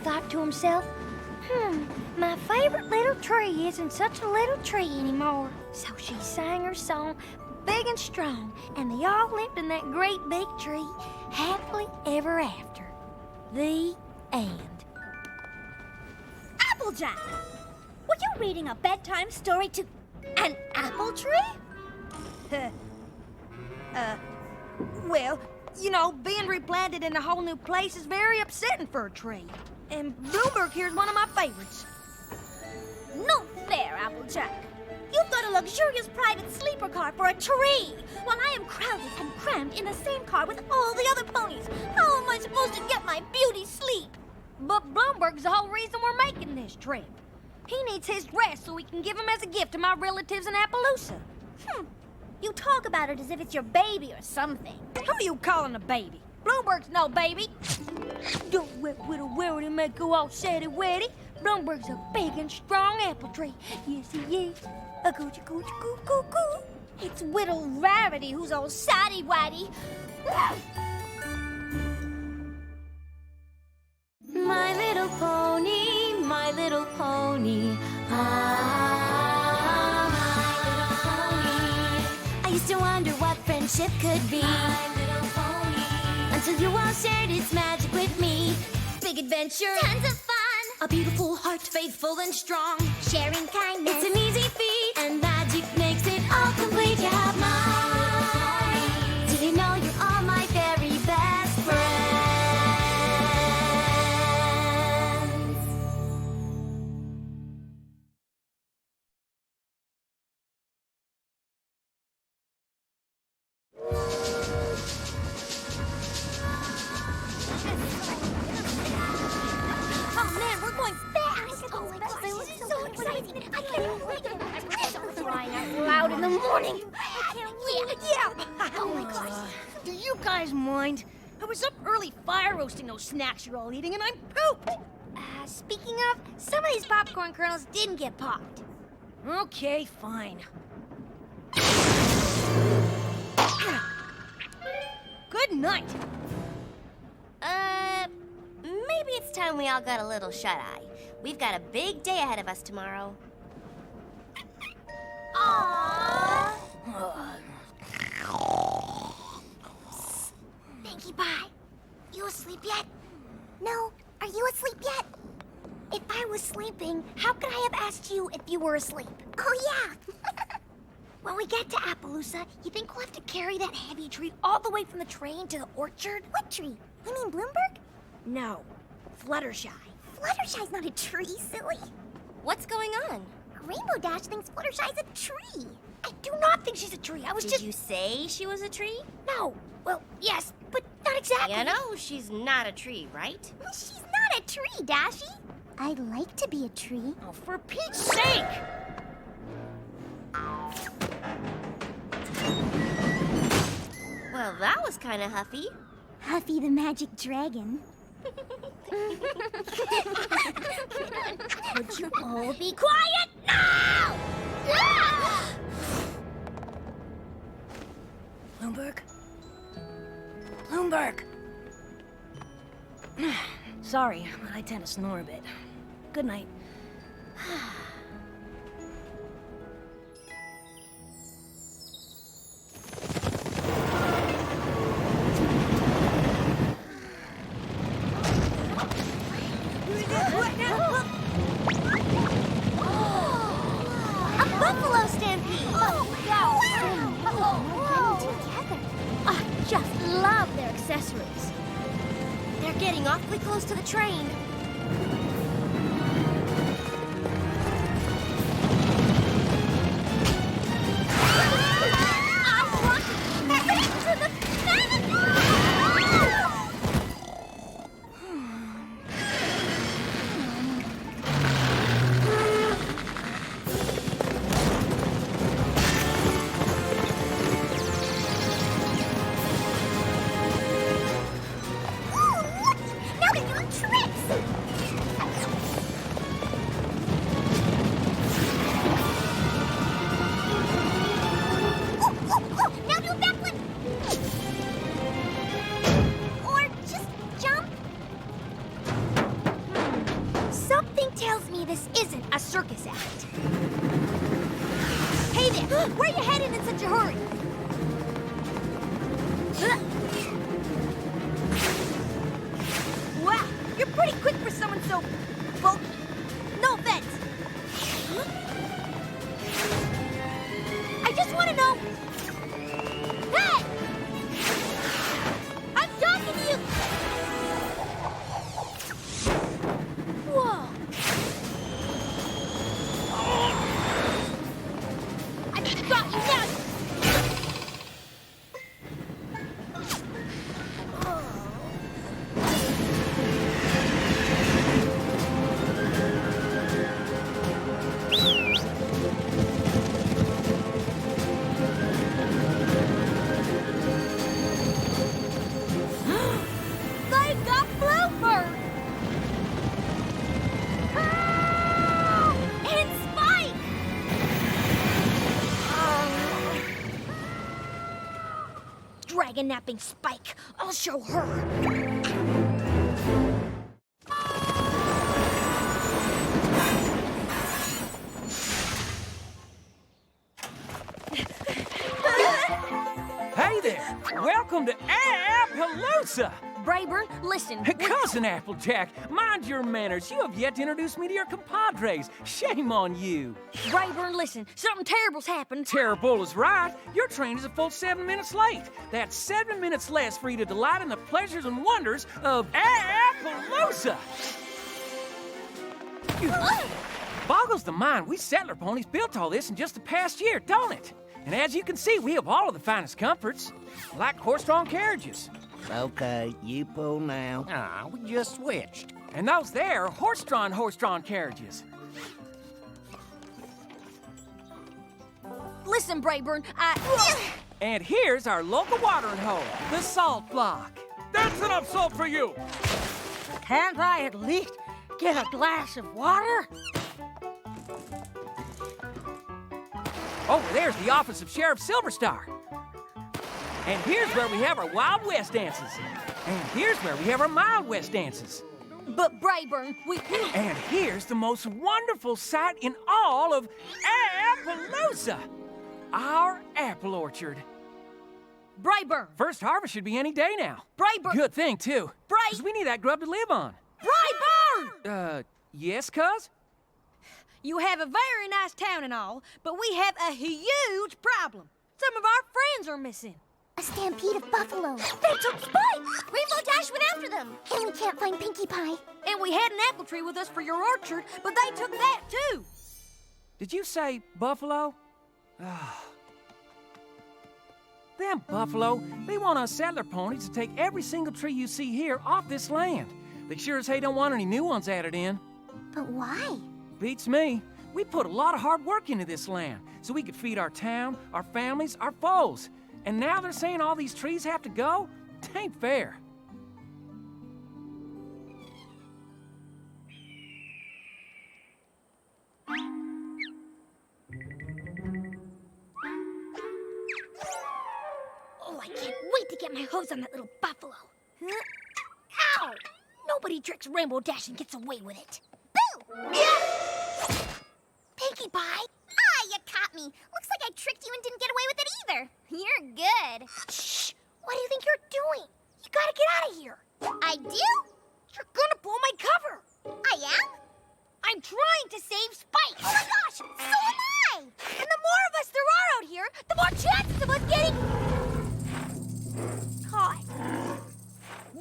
thought to himself, my favorite little tree isn't such a little tree anymore. So she sang her song big and strong, and they all lived in that great big tree, happily ever after. The end. Applejack! Were you reading a bedtime story to an apple tree? Well, you know, being replanted in a whole new place is very upsetting for a tree. And Bloomberg here's one of my favorites. No fair, Applejack. You've got a luxurious private sleeper car for a tree, while I am crowded and crammed in the same car with all the other ponies. How am I supposed to get my beauty sleep? But Bloomberg's the whole reason we're making this trip. He needs his rest so we can give him as a gift to my relatives in Appaloosa. You talk about it as if it's your baby or something. Who are you calling a baby? Bloomberg's no baby. Don't let little Rarity make go all saddy-waddy. Bloomberg's a big and strong apple tree. Yes, he is. A goochie goochie goo goo goo. It's little Rarity who's all saddy-waddy. My little pony, my little pony. Ah, my little pony. I used to wonder what friendship could be. My little pony. Until you all shared its magic with me. Big adventure, Tons of fun. a beautiful heart, faithful and strong. Sharing kindness. It's an easy feat, and magic makes it all complete. You have mine. Did you know you're all my very best friends? Oh man, we're going fast! Oh my gosh, this is so exciting! I can't wait! I'm so flying out loud in the morning! I can't wait! Yeah! Oh my gosh! Do you guys mind? I was up early fire roasting those snacks you're all eating, and I'm pooped. Speaking of, some of these popcorn kernels didn't get popped. Okay, fine. Good night. Maybe it's time we all got a little shut-eye. We've got a big day ahead of us tomorrow. Aww! Pinkie Pie, you asleep yet? No, are you asleep yet? If I was sleeping, how could I have asked you if you were asleep? Oh, yeah. When we get to Appaloosa, you think we'll have to carry that heavy tree all the way from the train to the orchard? What tree? You mean Bloomberg? No, Fluttershy. Fluttershy's not a tree, silly. What's going on? Rainbow Dash thinks Fluttershy's a tree. I do not think she's a tree. I was Did just... you say she was a tree? No. Well, yes, but not exactly. You know she's not a tree, right? Well, she's not a tree, Dashy. I'd like to be a tree. Oh, for Pete's sake! Well, that was kind of huffy. Huffy the magic dragon. Would you all be quiet now? Bloomberg? Bloomberg! Sorry, but I tend to snore a bit. Good night. A buffalo stampede! Oh, wow! Together. I just love their accessories. They're getting awfully close to the train. I want to the Now they're doing tricks! this isn't a circus act. Hey there, where you headed in such a hurry? Wow, you're pretty quick for someone so bulky. No offense. I just want to know. Hey! I'm talking to you! Whoa! I've got you now! They got Bluebird! And Spike! Dragon napping Spike. I'll show her. Hey there! Welcome to Appaloosa! Brayburn, listen. Cousin Applejack, mind your manners. You have yet to introduce me to your compadres. Shame on you. Brayburn, listen. Something terrible's happened. Terrible is right. Your train is a full 7 minutes late. That's 7 minutes less for you to delight in the pleasures and wonders of Appaloosa. Boggles the mind. We settler ponies built all this in just the past year, don't it? And as you can see, we have all of the finest comforts, like horse-drawn carriages. Okay, you pull now. Ah, we just switched. And those there are horse-drawn carriages. Listen, Brayburn, And here's our local watering hole, the salt block. That's enough salt for you! Can't I at least get a glass of water? Over there's the office of Sheriff Silverstar. And here's where we have our Wild West dances. And here's where we have our Mild West dances. But Brayburn, And here's the most wonderful sight in all of Appaloosa, our apple orchard. Brayburn! First harvest should be any day now. Brayburn! Good thing, too. Bray- Because we need that grub to live on. Brayburn! Yes, cuz? You have a very nice town and all, but we have a huge problem. Some of our friends are missing. A stampede of buffalo. They took Spike! Rainbow Dash went after them. And we can't find Pinkie Pie. And we had an apple tree with us for your orchard, but they took that too. Did you say buffalo? Them buffalo, they want us settler ponies to take every single tree you see here off this land. They sure as hey don't want any new ones added in. But why? Beats me. We put a lot of hard work into this land so we could feed our town, our families, our foes. And now they're saying all these trees have to go? It ain't fair. Oh, I can't wait to get my hose on that little buffalo. Ow! Nobody tricks Rainbow Dash and gets away with it. Boo! Yeah! Pinkie Pie? Ah, you caught me. Looks like I tricked you and didn't get away with it either. You're good. Shh! What do you think you're doing? You gotta get out of here. I do? You're gonna blow my cover. I am? I'm trying to save Spike. Oh my gosh, so am I! And the more of us there are out here, the more chances of us getting caught.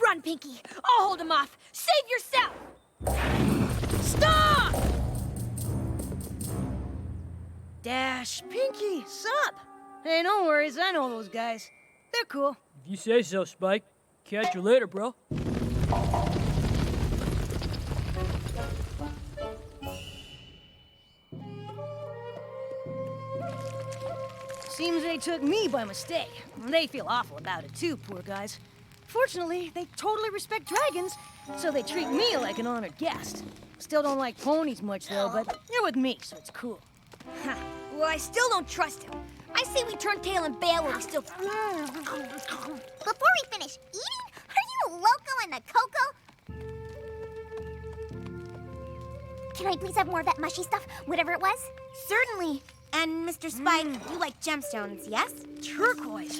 Run, Pinkie. I'll hold him off. Save yourself. Stop! Dash, Pinkie, sup? Hey, no worries, I know those guys. They're cool. If you say so, Spike. Catch you later, bro. Seems they took me by mistake. They feel awful about it too, poor guys. Fortunately, they totally respect dragons, so they treat me like an honored guest. Still don't like ponies much though, but they're with me, so it's cool. Huh. Well, I still don't trust him. I say we turn tail and bail while we still... Before we finish eating, are you loco in the cocoa? Can I please have more of that mushy stuff, whatever it was? Certainly. And Mr. Spike, you like gemstones, yes? Turquoise.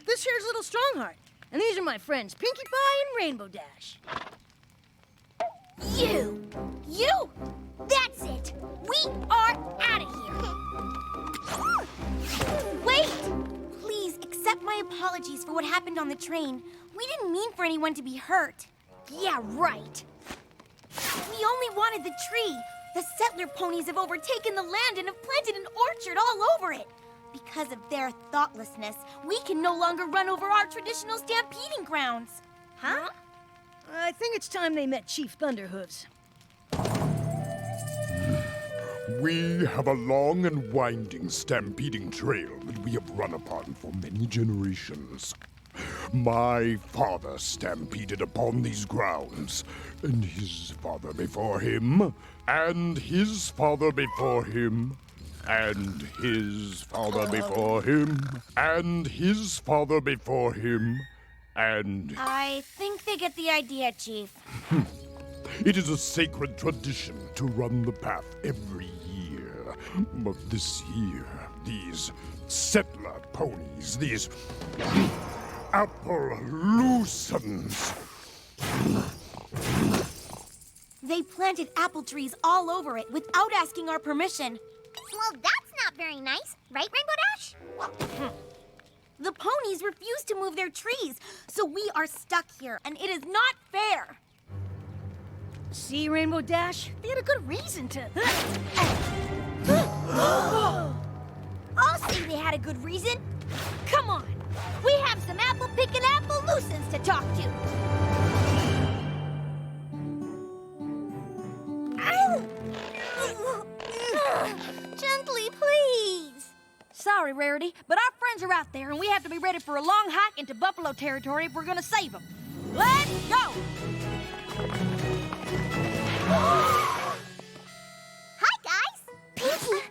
This here's Little Strongheart. And these are my friends, Pinkie Pie and Rainbow Dash. You! That's it! We are out of here! Wait! Please accept my apologies for what happened on the train. We didn't mean for anyone to be hurt. Yeah, right. We only wanted the tree. The settler ponies have overtaken the land and have planted an orchard all over it. Because of their thoughtlessness, we can no longer run over our traditional stampeding grounds. Huh? I think it's time they met Chief Thunderhooves. We have a long and winding stampeding trail that we have run upon for many generations. My father stampeded upon these grounds, and his father before him, and his father before him, and his father before him, and his father before him, and... I think they get the idea, Chief. It is a sacred tradition to run the path every year. But this year, these settler ponies, these Applelusons, They planted apple trees all over it without asking our permission. Well, that's not very nice, right, Rainbow Dash? The ponies refuse to move their trees, so we are stuck here, and it is not fair. See, Rainbow Dash? They had a good reason to... I'll say they had a good reason. Come on, we have some apple-picking Applelusons to talk to. Gently, please. Sorry, Rarity, but our friends are out there, and we have to be ready for a long hike into buffalo territory if we're gonna save them. Let's go! Hi, guys. Pinkie.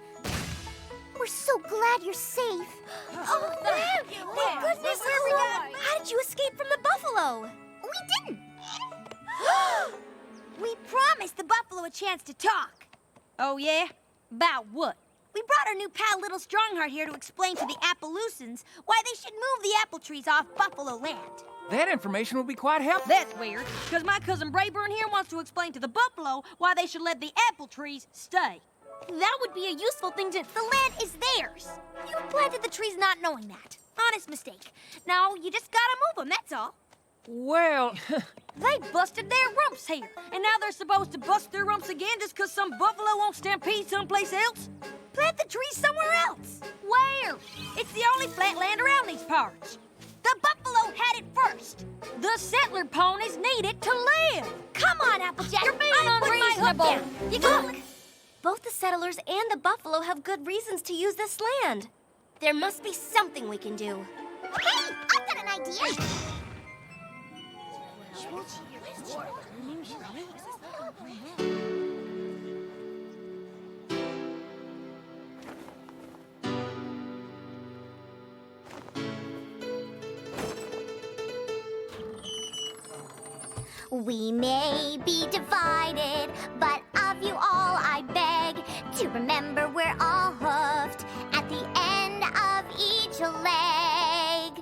We're so glad you're safe. Oh, thank goodness, How did you escape from the buffalo? We didn't. We promised the buffalo a chance to talk. Oh, yeah? About what? We brought our new pal Little Strongheart here to explain to the Applelusons why they should move the apple trees off buffalo land. That information will be quite helpful. That's weird, because my cousin Brayburn here wants to explain to the buffalo why they should let the apple trees stay. That would be a useful thing to... The land is theirs. You planted the trees not knowing that. Honest mistake. Now, you just gotta move them, that's all. Well, They busted their rumps here, and now they're supposed to bust their rumps again just because some buffalo won't stampede someplace else? Plant the trees somewhere else. Where? It's the only flat land around these parts. The buffalo had it first. The settler ponies need it to live. Come on, Applejack. You're being I put my hook unreasonable. down. You look. Both the settlers and the buffalo have good reasons to use this land. There must be something we can do. Hey, I've got an idea. We may be divided, but of you all I beg to remember we're all hoofed at the end of each leg.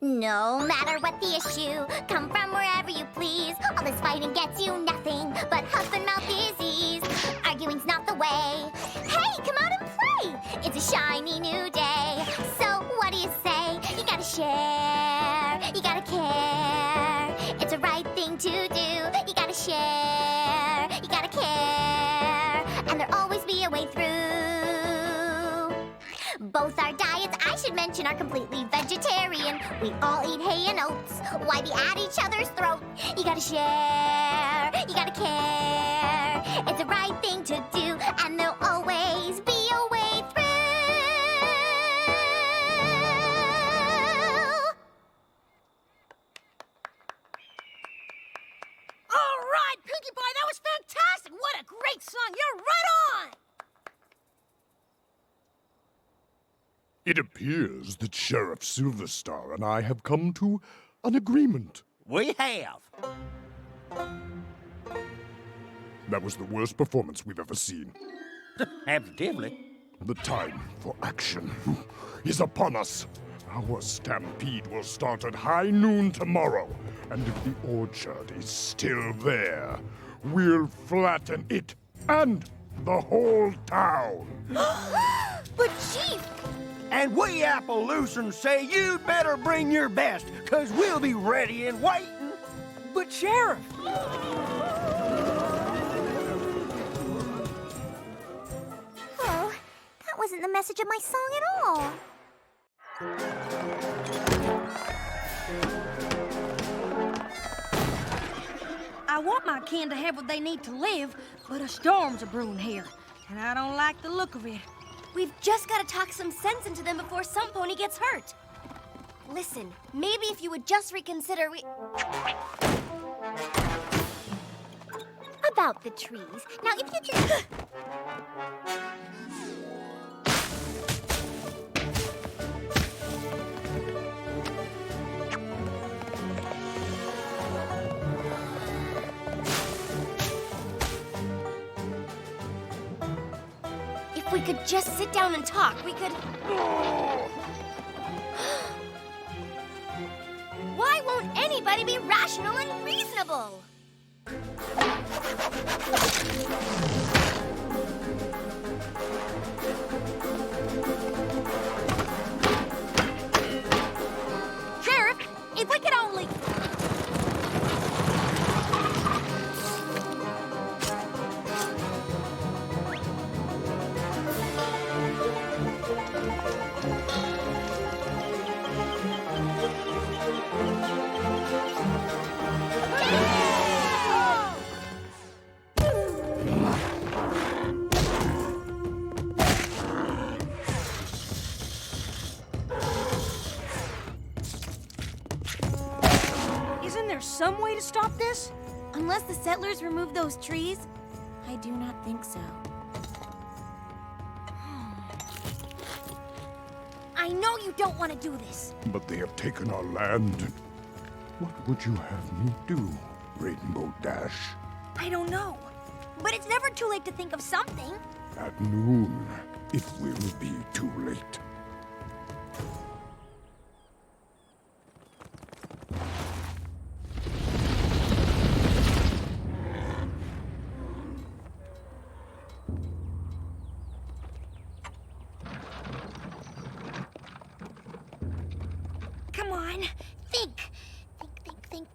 No matter what the issue, come from wherever you please. All this fighting gets you nothing but hoof and mouth disease. Arguing's not the way. Hey, come out and play! It's a shiny new day. So what do you say? You gotta share. You gotta care. It's the right thing to do. You gotta share. You gotta care. And there'll always be a way through. Both our diets, I should mention, are completely vegetarian. We all eat hay and oats. Why be at each other's throat? You gotta share. You gotta care. It's the right thing to do, and there'll always be a way through. All right, Pinkie Pie, that was fantastic! What a great song! You're right on! It appears that Sheriff Silverstar and I have come to an agreement. We have. That was the worst performance we've ever seen. Absolutely. The time for action is upon us. Our stampede will start at high noon tomorrow, and if the orchard is still there, we'll flatten it and the whole town. But Chief! And we Appaloosans say you'd better bring your best, 'cause we'll be ready and waiting. But Sheriff! Oh, that wasn't the message of my song at all. I want my kin to have what they need to live, but a storm's a brewing here, and I don't like the look of it. We've just got to talk some sense into them before some pony gets hurt. Listen, maybe if you would just reconsider, About the trees. Now, if you just... If we could just sit down and talk, we could... Why won't anybody be rational and reasonable? Sheriff, if we could only... Isn't there some way to stop this? Unless the settlers remove those trees, I do not think so. I know you don't want to do this. But they have taken our land. What would you have me do, Rainbow Dash? I don't know. But it's never too late to think of something. At noon, it will be too late. Come on, think. Think.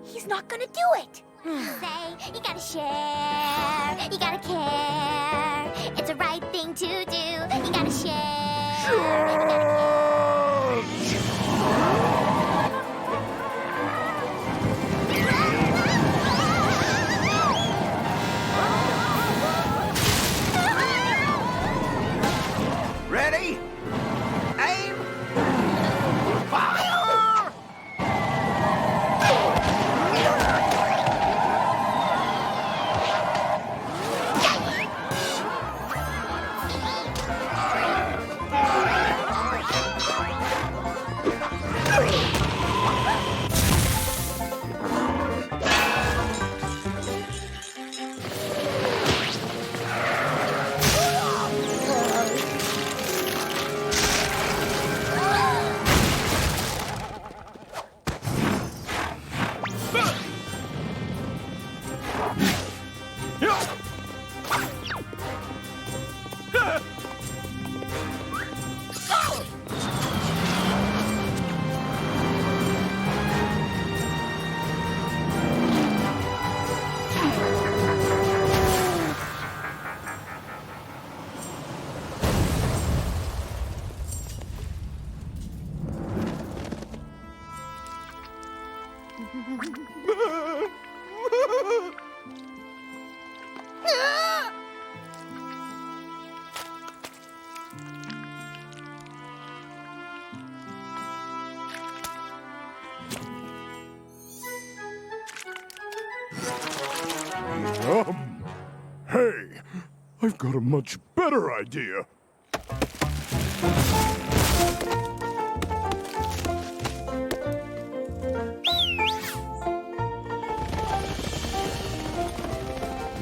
He's not gonna do it. Say, you gotta share, you gotta care. It's the right thing to do. You gotta share. Ready? Aim! Fire! Yum. Hey, I've got a much better idea.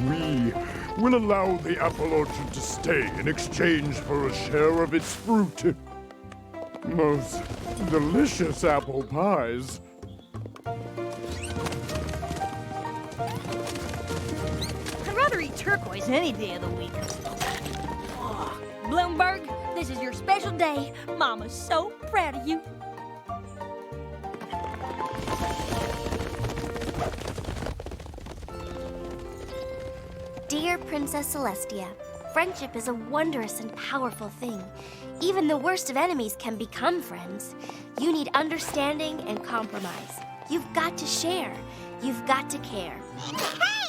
We will allow the apple orchard to stay in exchange for a share of its fruit. Most delicious apple pies. I'd rather eat turquoise any day of the week. Bloomberg, this is your special day. Mama's so proud of you. Dear Princess Celestia, friendship is a wondrous and powerful thing. Even the worst of enemies can become friends. You need understanding and compromise. You've got to share. You've got to care. Hey!